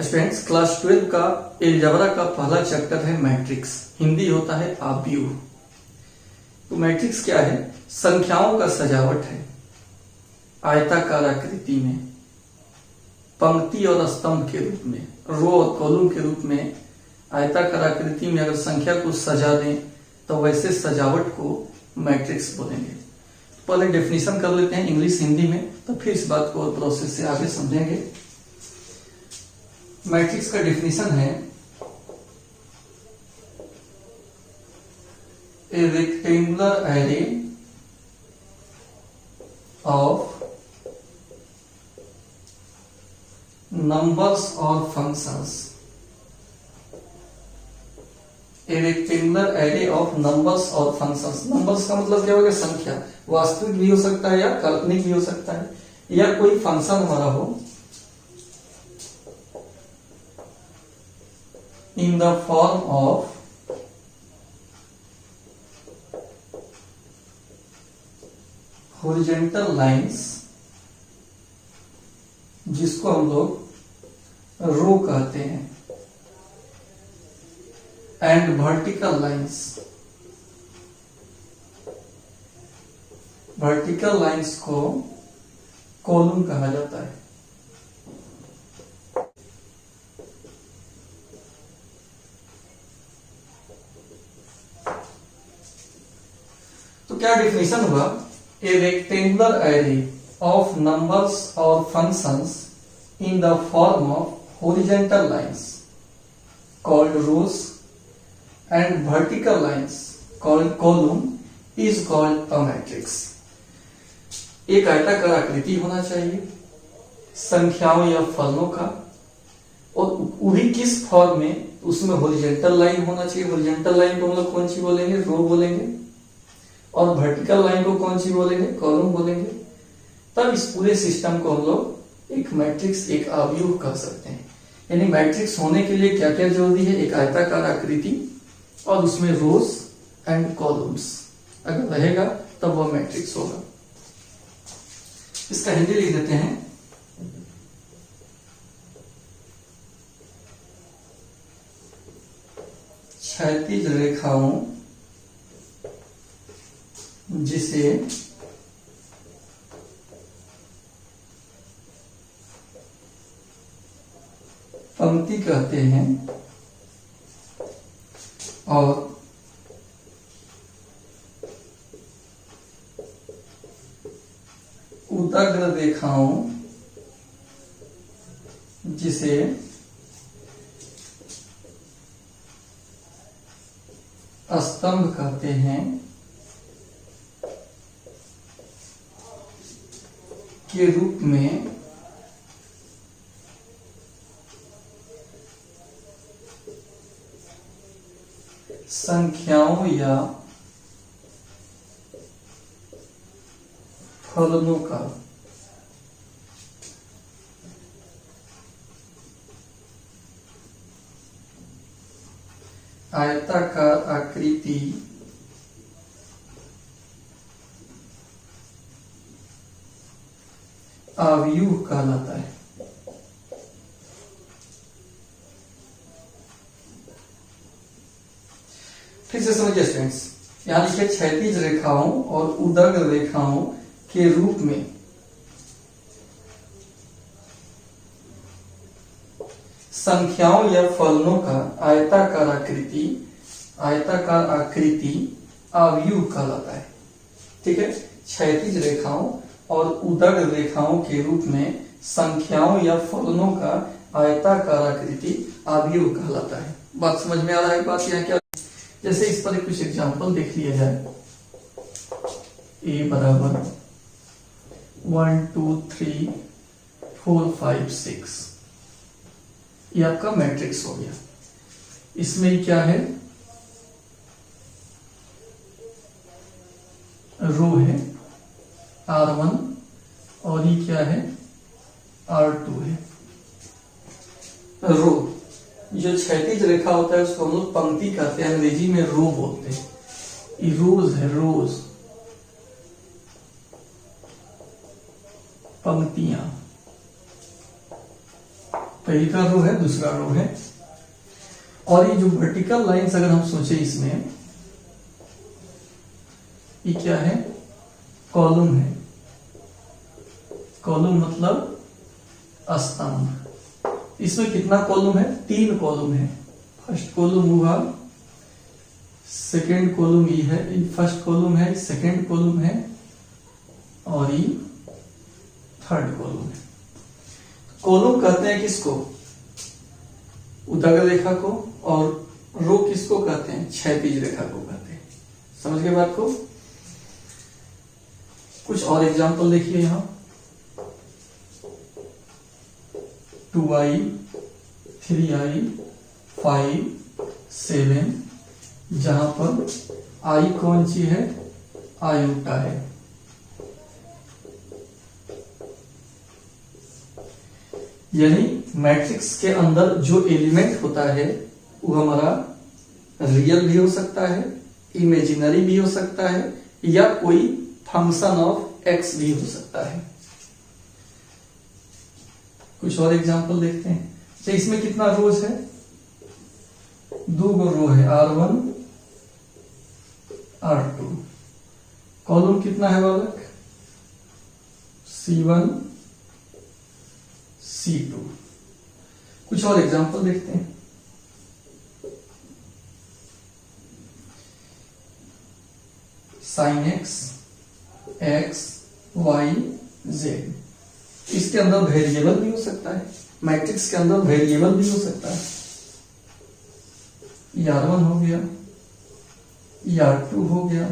Students, class 12 का algebra का पहला चैप्टर है मैट्रिक्स। हिंदी होता है आव्यूह। तो मैट्रिक्स क्या है? संख्याओं का सजावट है आयताकार आकृति में, पंक्ति और स्तंभ के रूप में, रो और कॉलम के रूप में। आयताकार आकृति में अगर संख्या को सजा दें तो वैसे सजावट को मैट्रिक्स बोलेंगे। पहले डेफिनेशन कर लेते हैं इंग्लिश हिंदी में, तो फिर इस बात को और प्रोसेस से आगे समझेंगे। मैट्रिक्स का डेफिनेशन है a rectangular array of numbers और functions. A rectangular array of numbers और फंक्शंस। नंबर्स का मतलब क्या होगा? संख्या। वास्तविक भी हो सकता है या काल्पनिक भी हो सकता है, या कोई फंक्शन हमारा हो in the form of horizontal lines, जिसको हम लोग रो कहते हैं, and vertical lines. Vertical lines को कॉलम कहा जाता है। तो क्या डेफिनेशन हुआ? A rectangular array of numbers और functions in the form of horizontal lines called rows and vertical lines called column is called a matrix. एक आयताकार आकृति होना चाहिए संख्याओं या फलनों का, और वो भी किस फॉर्म में? उसमें हॉरिजॉन्टल लाइन होना चाहिए। हॉरिजॉन्टल लाइन को हम लोग कौन सी बोलेंगे? रो बोलेंगे। और वर्टिकल लाइन को कौन सी बोलेंगे? कॉलम बोलेंगे। तब इस पूरे सिस्टम को हम लोग एक मैट्रिक्स, एक आव्यूह कह सकते हैं। यानी मैट्रिक्स होने के लिए क्या क्या जरूरी है? एक आयताकार आकृति और उसमें रोज एंड कॉलम्स अगर रहेगा तब वह मैट्रिक्स होगा। इसका हिंदी लिख देते हैं। क्षैतिज रेखाओं जिसे पंक्ति कहते हैं और उदग्र रेखाओं जिसे स्तंभ कहते हैं के रूप में संख्याओं या फलनों का आयताकार आकृति आव्यूह कहलाता है। फिर से समझिए स्टूडेंट्स, यहां लिखे क्षैतिज रेखाओं और उदग्र रेखाओं के रूप में संख्याओं या फलनों का आयताकार आकृति आव्यूह कहलाता है। ठीक है, क्षैतिज रेखाओं और उदग्र रेखाओं के रूप में संख्याओं या फलनों का आयताकार आकृति आव्यूह कहलाता है। बात समझ में आ रहा है? बात यहाँ क्या? जैसे इस पर कुछ एग्जांपल देख लिया जाए। a बराबर 1 2 3 4 5 6, ये आपका मैट्रिक्स हो गया। इसमें क्या है? रो है R1 और ये क्या है? R2 है। रो, जो क्षैतिज रेखा होता है उसको हम लोग पंक्ति कहते हैं, अंग्रेजी में रो बोलते हैं। ये रोज है, रोज। पंक्तियां, पहली का रो है, दूसरा रो है। और ये जो वर्टिकल लाइंस अगर हम सोचे इसमें, ये क्या है, कॉलम है। कॉलम मतलब स्तंभ। इसमें कितना कॉलम है, 3 कॉलम है। फर्स्ट कॉलम हुआ, सेकेंड कॉलम ये है, फर्स्ट कॉलम है, सेकेंड कॉलम है और ये थर्ड कॉलम है। कॉलम कहते हैं किसको, उदग्र रेखा को, और रो किसको कहते हैं, क्षैतिज रेखा को कहते हैं। समझ गए बात को। कुछ और एग्जांपल देखिए यहां, 2i, 3i, 5, 7, जहां पर i कौन सी है, आयोटा है। यानी मैट्रिक्स के अंदर जो एलिमेंट होता है वो हमारा रियल भी हो सकता है, इमेजिनरी भी हो सकता है, या कोई फंक्शन ऑफ एक्स भी हो सकता है। कुछ और एग्जांपल देखते हैं। तो इसमें कितना रोज है, 2 रो है, R1 R2। कॉलम कितना है बालक, C1 C2। कुछ और एग्जांपल देखते हैं। sin x, x, y, z। इसके अंदर वेरिएबल भी हो सकता है, मैट्रिक्स के अंदर वेरिएबल भी हो सकता है। R1 हो गया, R2 हो गया।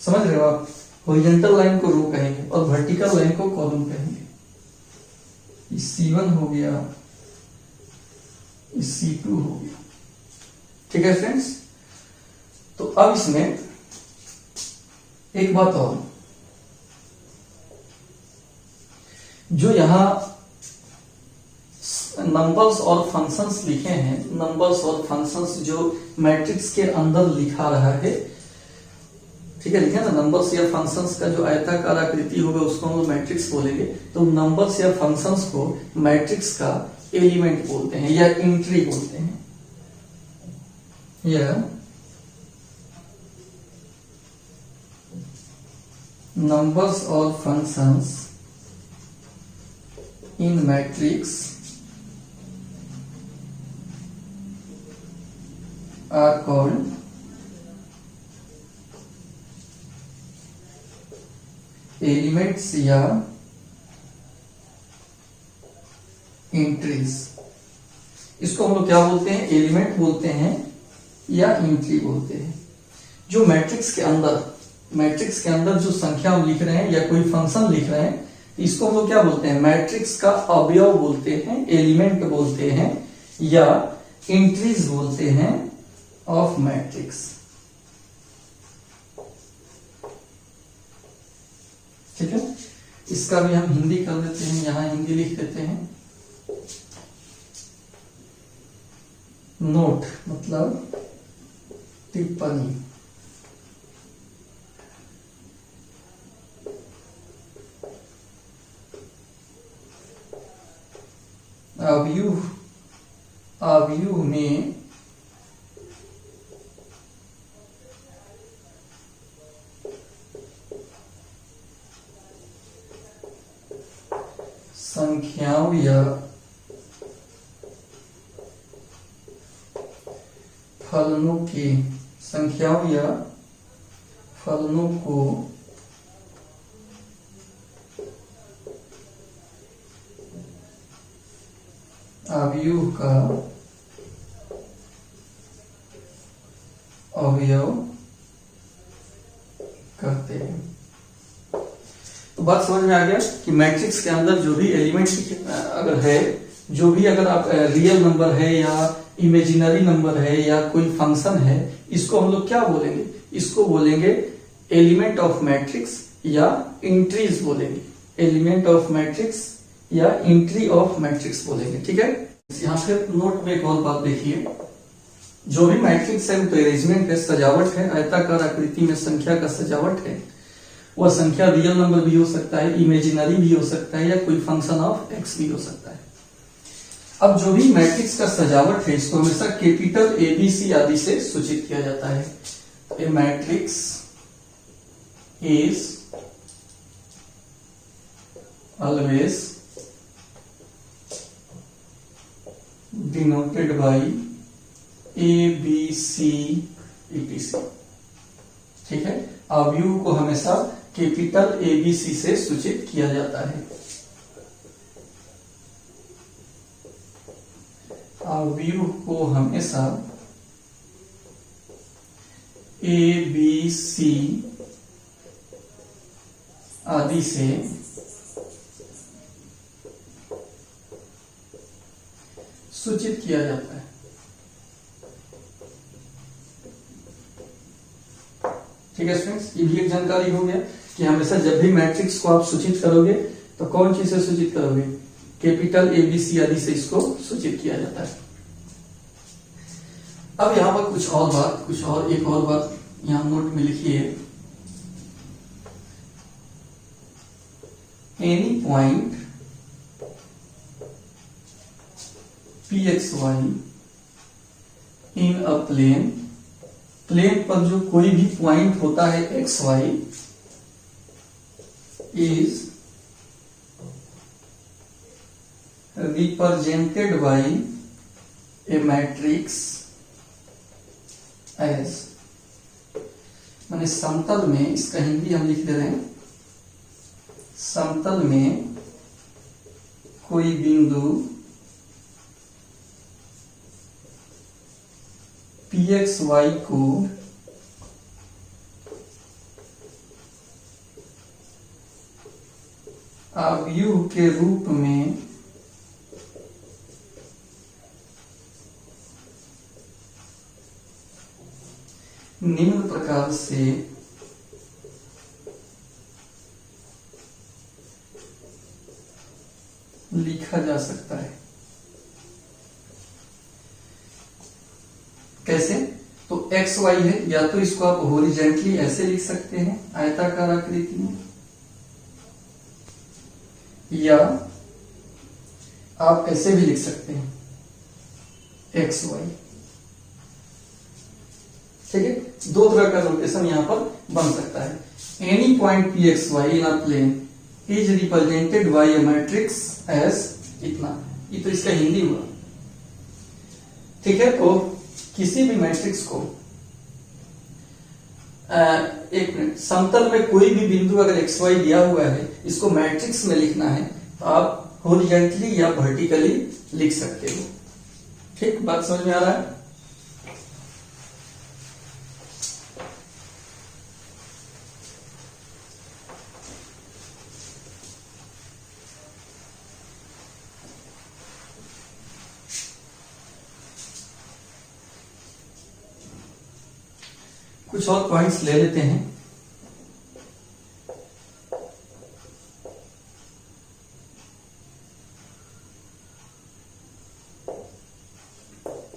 समझ रहे हो आप, हॉरिजॉन्टल लाइन को रो कहेंगे और वर्टिकल लाइन को कॉलम कहेंगे। C1 हो गया, C2 हो गया। ठीक है फ्रेंड्स। तो अब इसमें एक बात और, जो यहां नंबर्स और फंक्शंस लिखे हैं, नंबर्स और फंक्शंस जो मैट्रिक्स के अंदर लिखा रहा है, ठीक है, लिखे ना, नंबर्स या फंक्शंस का जो आयताकार आकृति होगा उसको हम लोग मैट्रिक्स बोलेंगे। तो नंबर्स या फंक्शंस को मैट्रिक्स का एलिमेंट बोलते हैं या एंट्री बोलते हैं, या numbers or functions in matrix are called elements या एंट्रीज। इसको हम लोग क्या बोलते हैं, एलिमेंट बोलते हैं या एंट्री बोलते हैं। जो मैट्रिक्स के अंदर जो संख्या हम लिख रहे हैं या कोई फंक्शन लिख रहे हैं, इसको हम लोग क्या बोलते हैं, मैट्रिक्स का अवयव बोलते हैं, एलिमेंट बोलते हैं, या एंट्रीज बोलते हैं ऑफ मैट्रिक्स। ठीक है, इसका भी हम हिंदी कर देते हैं, यहां हिंदी लिख देते हैं। नोट मतलब टिप्पणी। अवयव में संख्याओं या फलनों की संख्याओं या फलनों को अवयव का अवयव करते हैं। तो बात समझ में आ गया कि मैट्रिक्स के अंदर जो भी एलिमेंट अगर है, जो भी अगर आप रियल नंबर है या इमेजिनरी नंबर है या कोई फंक्शन है, इसको हम लोग क्या बोलेंगे, इसको बोलेंगे एलिमेंट ऑफ मैट्रिक्स या एंट्रीज बोलेंगे, एलिमेंट ऑफ मैट्रिक्स या एंट्री ऑफ मैट्रिक्स बोलेंगे। ठीक है, यहाँ पे नोट में एक और बात देखिए, जो भी मैट्रिक्स है तो अरेंजमेंट है, सजावट है, आयताकार आकृति में संख्या का सजावट है। वह संख्या रियल नंबर भी हो सकता है, इमेजिनरी भी हो सकता है, या कोई फंक्शन ऑफ एक्स भी हो सकता है। अब जो भी मैट्रिक्स का सजावट है इसको हमेशा कैपिटल ए बी सी आदि से सूचित किया जाता है। A matrix is always denoted by A B C etc। ठीक है, अवयव को हमेशा कैपिटल ए बी सी से सूचित किया जाता है। अवयव को हमेशा ए बी सी आदि से सूचित किया जाता है। ठीक है स्टूडेंट्स, ये भी एक जानकारी हो गया कि हमेशा जब भी मैट्रिक्स को आप सूचित करोगे तो कौन चीज से सूचित करोगे, कैपिटल ए बी सी आदि से इसको सूचित किया जाता है। अब यहां पर एक और बात यहां नोट में लिखिए। Any point P X Y in a plane पर जो कोई भी पॉइंट होता है X Y is represented by a matrix as, माने समतल में, इसका हिंदी हम लिख दे रहे हैं, समतल में कोई बिंदु पी एक्स वाई को अवयव के रूप में निम्न प्रकार से लिखा जा सकता है। कैसे? तो एक्स वाई है, या तो इसको आप हॉरिजॉन्टली ऐसे लिख सकते हैं आयताकार आकृति में, या आप ऐसे भी लिख सकते हैं एक्स वाई। ठीक है, दो तरह का नोटेशन यहां पर बन सकता है। Any point P X Y in a plane is represented by a matrix as इतना, ये तो इसका हिंदी हुआ। ठीक है, तो किसी भी मैट्रिक्स को एक मिनट, समतल में कोई भी बिंदु अगर एक्स वाई दिया हुआ है, इसको मैट्रिक्स में लिखना है तो आप हॉरिजॉन्टली या वर्टिकली लिख सकते हो। ठीक, बात समझ में आ रहा है? कुछ और पॉइंट्स ले लेते हैं।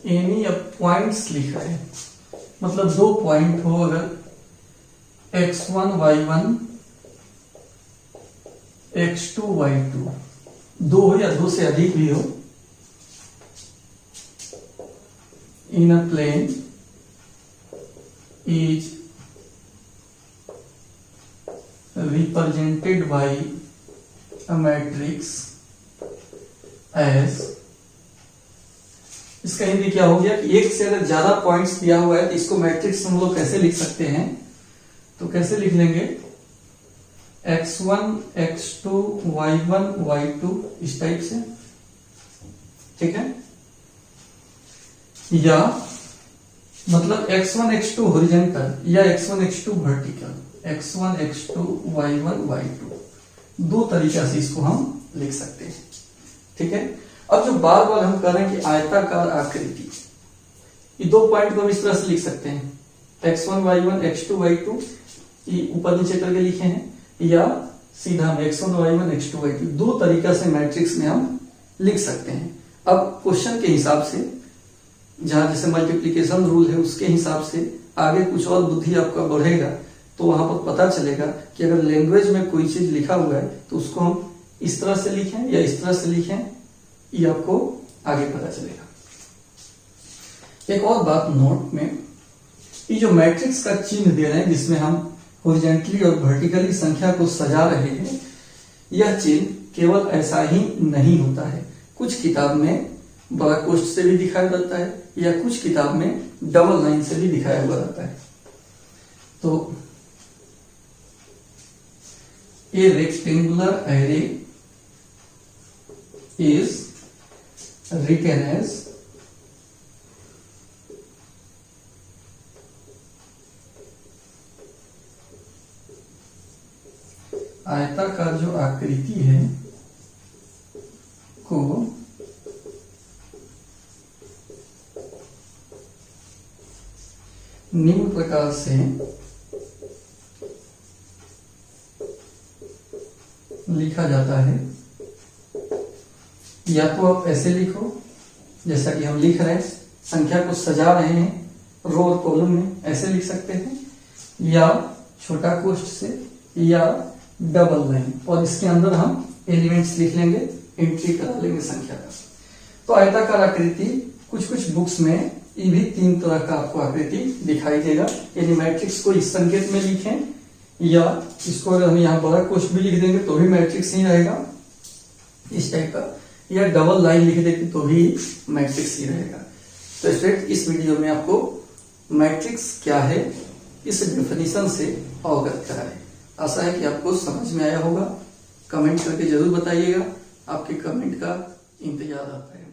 एनी अब पॉइंट्स लिखा है, मतलब दो पॉइंट हो, अगर x1 y1 x2 y2 दो हो या दो से अधिक भी हो, इन a plane is represented by a matrix as, इसका हिंदी क्या हो गया कि एक से अगर ज्यादा पॉइंट्स दिया हुआ है तो इसको मैट्रिक्स हम लोग कैसे लिख सकते हैं, तो कैसे लिख लेंगे, x1 x2 y1 y2 इस टाइप से। ठीक है, या मतलब x1 x2 हॉरिजॉन्टल या x1 x2 vertical, x1 x2 y1 y2 दो तरीका से इसको हम लिख सकते हैं। ठीक है, अब जो बार बार हम कह रहे हैं कि आयताकार आकृति, ये दो पॉइंट को हम इस तरह से लिख सकते हैं, x1 y1 x2 y2 ये ऊपर नीचे करके लिखे हैं, या सीधा हम x1 y1 x2 y2 दो तरीका से मैट्रिक्स में हम लिख सकते हैं। अब क्वेश्चन के हिसाब से, जहां जैसे मल्टीप्लिकेशन रूल है उसके हिसाब से आगे कुछ और बुद्धि आपका बढ़ेगा, तो वहां पर पता चलेगा कि अगर लैंग्वेज में कोई चीज लिखा हुआ है तो उसको हम इस तरह से लिखें या इस तरह से लिखें, ये आपको आगे पता चलेगा। एक और बात नोट में, ये जो मैट्रिक्स का चिन्ह दे रहे हैं जिसमें हम हॉरिजॉन्टली और वर्टिकली संख्या को सजा रहे हैं, यह चिन्ह केवल ऐसा ही नहीं होता है। कुछ किताब में बड़ा कोष्ठ से भी दिखाया जाता है या कुछ किताब में डबल लाइन से भी दिखाया हुआ रहता है। तो a rectangular array is written as आयताकार जो आकृति है को निम्न प्रकार से लिखा जाता है। या तो आप ऐसे लिखो जैसा कि हम लिख रहे हैं, संख्या को सजा रहे हैं रो और कॉलम में, ऐसे लिख सकते हैं, या छोटा कोष्ठ से या डबल लाइन, और इसके अंदर हम एलिमेंट्स लिख लेंगे, एंट्री करा लेंगे संख्या का। तो आयताकार आकृति कुछ कुछ बुक्स में ये भी 3 तरह का आपको आकृति दिखाई देगा। यानी मैट्रिक्स को इस संकेत में लिखें, या इसको अगर हम यहाँ बड़ा कोष्ठ भी लिख देंगे तो भी मैट्रिक्स ही रहेगा इस टाइप का, या डबल लाइन लिख देंगे तो भी मैट्रिक्स ही रहेगा। तो स्टूडेंट, इस वीडियो में आपको मैट्रिक्स क्या है इस डेफिनेशन से अवगत कराए। आशा है कि आपको समझ में आया होगा। कमेंट करके जरूर बताइएगा, आपके कमेंट का इंतजार आता है।